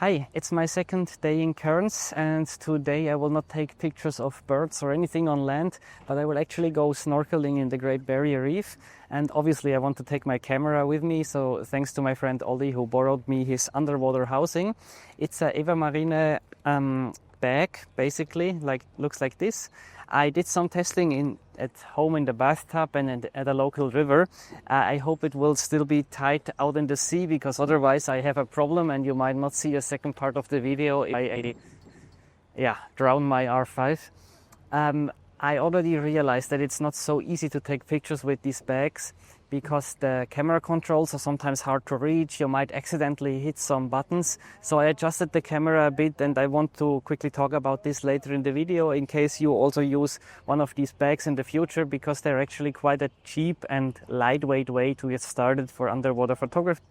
Hi, it's my second day in Cairns, and today I will not take pictures of birds or anything on land, but I will actually go snorkeling in the Great Barrier Reef. And obviously I want to take my camera with me, so thanks to my friend Ollie who borrowed me his underwater housing. It's a Eva Marine bag, basically, looks like this. I did some testing at home in the bathtub and at a local river. I hope it will still be tight out in the sea, because otherwise I have a problem and you might not see a second part of the video if I drown my R5. I already realized that it's not so easy to take pictures with these bags, because the camera controls are sometimes hard to reach. You might accidentally hit some buttons. So I adjusted the camera a bit, and I want to quickly talk about this later in the video in case you also use one of these bags in the future, because they're actually quite a cheap and lightweight way to get started for underwater photography.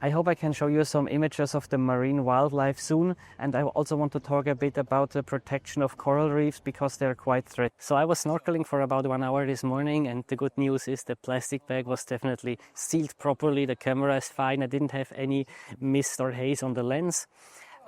I hope I can show you some images of the marine wildlife soon, and I also want to talk a bit about the protection of coral reefs, because they're quite threatened. So I was snorkeling for about 1 hour this morning, and the good news is the plastic bag was definitely sealed properly. The camera is fine. I didn't have any mist or haze on the lens.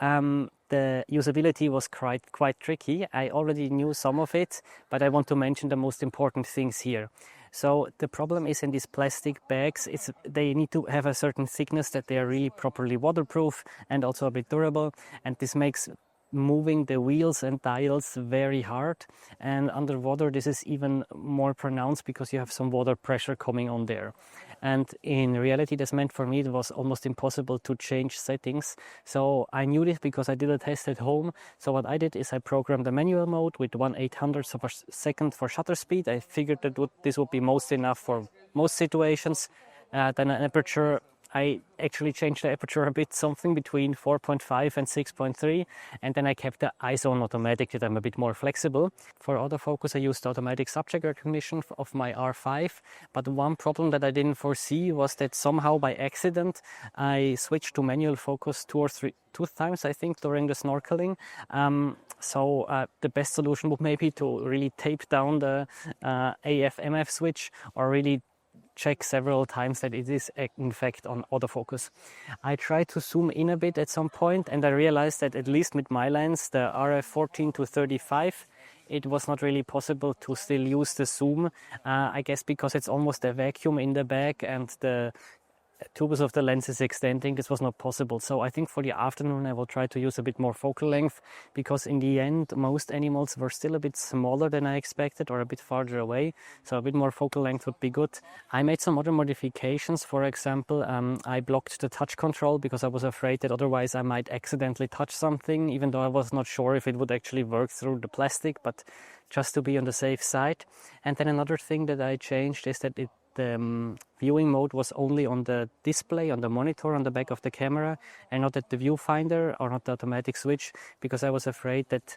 The usability was quite tricky. I already knew some of it, but I want to mention the most important things here. So the problem is in these plastic bags, they need to have a certain thickness that they are really properly waterproof and also a bit durable. And this makes moving the wheels and dials very hard. And underwater, this is even more pronounced because you have some water pressure coming on there. And in reality, this meant for me it was almost impossible to change settings. So I knew this because I did a test at home. So what I did is I programmed the manual mode with 1/800th of a second for shutter speed. I figured that this would be most enough for most situations. Then an aperture, I actually changed the aperture a bit, something between 4.5 and 6.3, and then I kept the ISO on automatic, that I'm a bit more flexible. For autofocus, I used automatic subject recognition of my R5, but one problem that I didn't foresee was that somehow by accident I switched to manual focus two times, I think, during the snorkeling. The best solution would maybe to really tape down the AF/MF switch, or really check several times that it is in fact on autofocus. I tried to zoom in a bit at some point, and I realized that at least with my lens, the RF 14 to 35, it was not really possible to still use the zoom. I guess because it's almost a vacuum in the bag and the tubes of the lens is extending, this was not possible. So I think for the afternoon I will try to use a bit more focal length, because in the end most animals were still a bit smaller than I expected, or a bit farther away, so a bit more focal length would be good. I made some other modifications. For example, I blocked the touch control because I was afraid that otherwise I might accidentally touch something, even though I was not sure if it would actually work through the plastic, but just to be on the safe side. And then another thing that I changed is that the viewing mode was only on the display, on the monitor on the back of the camera, and not at the viewfinder or not the automatic switch, because I was afraid that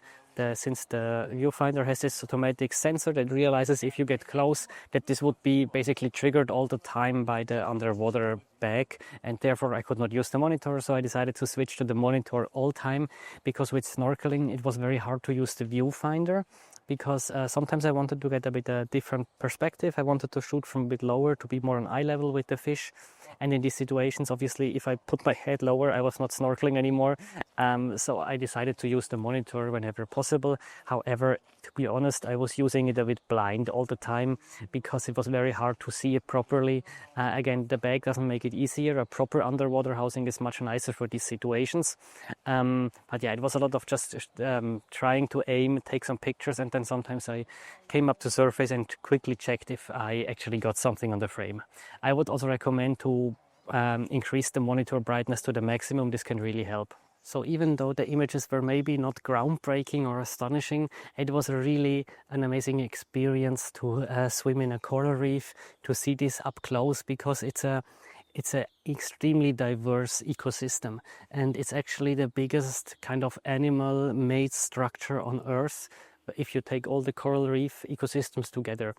since the viewfinder has this automatic sensor that realizes if you get close, that this would be basically triggered all the time by the underwater bag, and therefore I could not use the monitor. So I decided to switch to the monitor all time, because with snorkeling it was very hard to use the viewfinder, because sometimes I wanted to get a bit different perspective. I wanted to shoot from a bit lower to be more on eye level with the fish. And in these situations, obviously, if I put my head lower, I was not snorkeling anymore. So I decided to use the monitor whenever possible. However, to be honest, I was using it a bit blind all the time, because it was very hard to see it properly. Again, the bag doesn't make it easier. A proper underwater housing is much nicer for these situations. But yeah, it was a lot of just trying to aim, take some pictures, and then sometimes I came up to surface and quickly checked if I actually got something on the frame. I would also recommend to increase the monitor brightness to the maximum. This can really help. So even though the images were maybe not groundbreaking or astonishing, it was really an amazing experience to swim in a coral reef, to see this up close, because it's a extremely diverse ecosystem, and it's actually the biggest kind of animal-made structure on Earth if you take all the coral reef ecosystems together.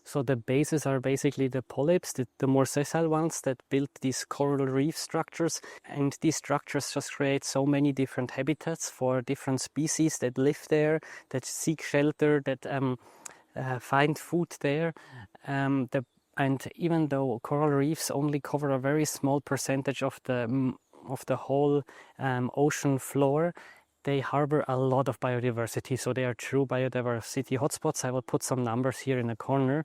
So the bases are basically the polyps, the more sessile ones that build these coral reef structures, and these structures just create so many different habitats for different species that live there, that seek shelter, that find food there. And even though coral reefs only cover a very small percentage of the of the whole ocean floor, they harbor a lot of biodiversity. So they are true biodiversity hotspots. I will put some numbers here in the corner.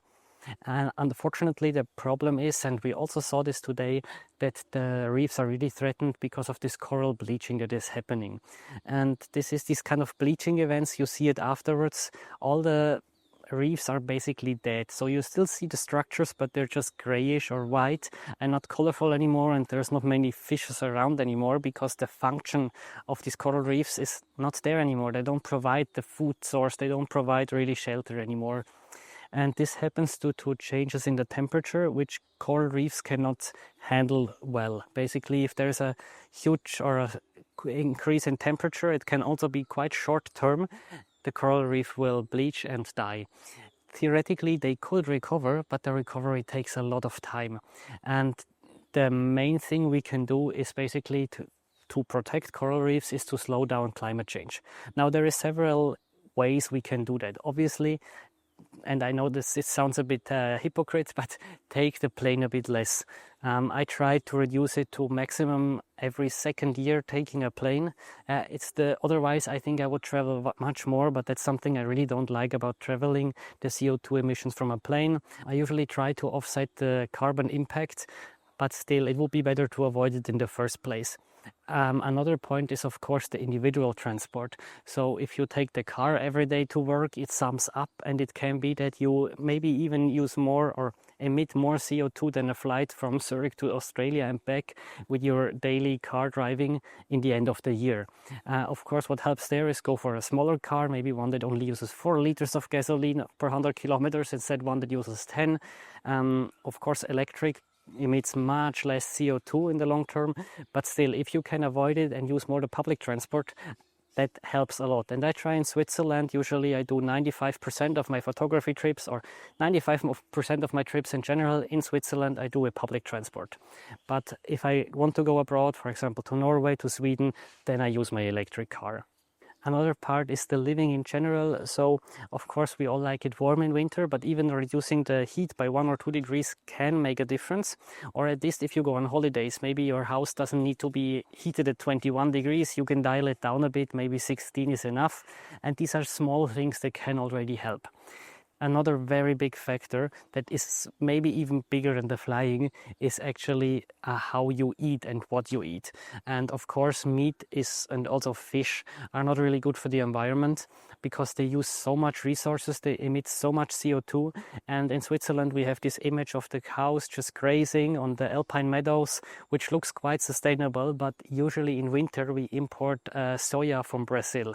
And unfortunately, the problem is, and we also saw this today, that the reefs are really threatened because of this coral bleaching that is happening. And this is this kind of bleaching events. You see it afterwards. All the reefs are basically dead. So you still see the structures, but they're just grayish or white and not colorful anymore. And there's not many fishes around anymore because the function of these coral reefs is not there anymore. They don't provide the food source. They don't provide really shelter anymore. And this happens due to changes in the temperature, which coral reefs cannot handle well. Basically, if there's a huge or a increase in temperature, it can also be quite short term. The coral reef will bleach and die. Theoretically, they could recover, but the recovery takes a lot of time. And the main thing we can do is basically to protect coral reefs is to slow down climate change. Now, there are several ways we can do that. Obviously, and I know it sounds a bit hypocrite, but take the plane a bit less. I try to reduce it to maximum every second year taking a plane. Otherwise I think I would travel much more, but that's something I really don't like about traveling, the CO2 emissions from a plane. I usually try to offset the carbon impact, but still it would be better to avoid it in the first place. Another point is, of course, the individual transport. So if you take the car every day to work, it sums up, and it can be that you maybe even use more or emit more CO2 than a flight from Zurich to Australia and back with your daily car driving in the end of the year. Of course, what helps there is go for a smaller car, maybe one that only uses 4 liters of gasoline per 100 kilometers instead one that uses 10. Of course, electric emits much less CO2 in the long term, but still, if you can avoid it and use more the public transport, that helps a lot. And I try in Switzerland, usually I do 95% of my photography trips, or 95% of my trips in general in Switzerland I do with public transport. But if I want to go abroad, for example to Norway, to Sweden, then I use my electric car. Another part is the living in general. So of course we all like it warm in winter, but even reducing the heat by 1 or 2 degrees can make a difference. Or at least if you go on holidays, maybe your house doesn't need to be heated at 21 degrees. You can dial it down a bit, maybe 16 is enough. And these are small things that can already help. Another very big factor that is maybe even bigger than the flying is actually how you eat and what you eat. And of course meat and also fish are not really good for the environment because they use so much resources, they emit so much CO2. And in Switzerland we have this image of the cows just grazing on the alpine meadows, which looks quite sustainable, but usually in winter we import soya from Brazil.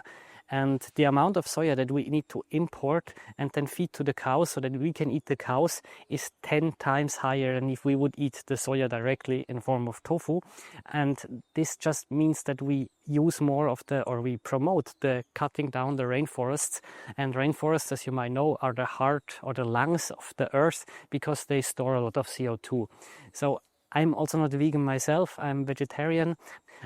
And the amount of soya that we need to import and then feed to the cows so that we can eat the cows is 10 times higher than if we would eat the soya directly in form of tofu. And this just means that we use more of we promote the cutting down the rainforests. And rainforests, as you might know, are the heart or the lungs of the earth because they store a lot of CO2. So I'm also not vegan myself, I'm vegetarian.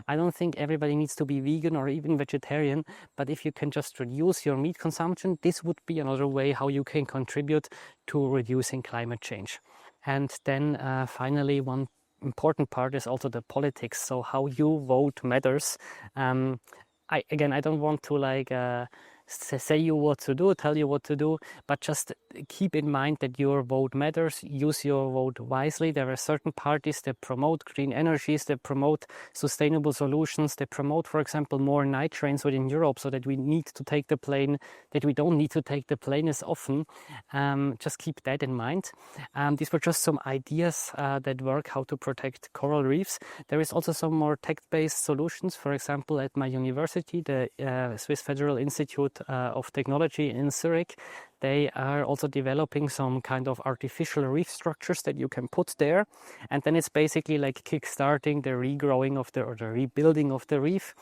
I don't think everybody needs to be vegan or even vegetarian, but if you can just reduce your meat consumption, this would be another way how you can contribute to reducing climate change. And then finally, one important part is also the politics. So how you vote matters. I don't want to say you what to do, tell you what to do, but just keep in mind that your vote matters. Use your vote wisely. There are certain parties that promote green energies, that promote sustainable solutions, that promote, for example, more night trains within Europe so that we don't need to take the plane as often. Just keep that in mind. These were just some ideas that work how to protect coral reefs. There is also some more tech-based solutions. For example, at my university, the Swiss Federal Institute of Technology in Zurich, they are also developing some kind of artificial reef structures that you can put there, and then it's basically like kickstarting the regrowing of the rebuilding of the reef.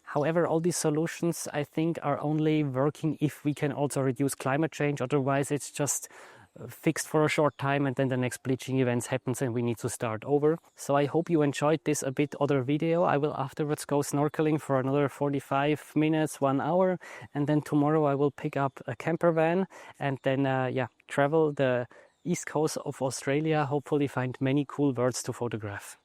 However, all these solutions I think are only working if we can also reduce climate change. Otherwise it's just fixed for a short time and then the next bleaching events happens and we need to start over. So I hope you enjoyed this a bit other video. I will afterwards go snorkeling for another 45 minutes, 1 hour, and then tomorrow I will pick up a camper van and then travel the east coast of Australia, hopefully find many cool birds to photograph.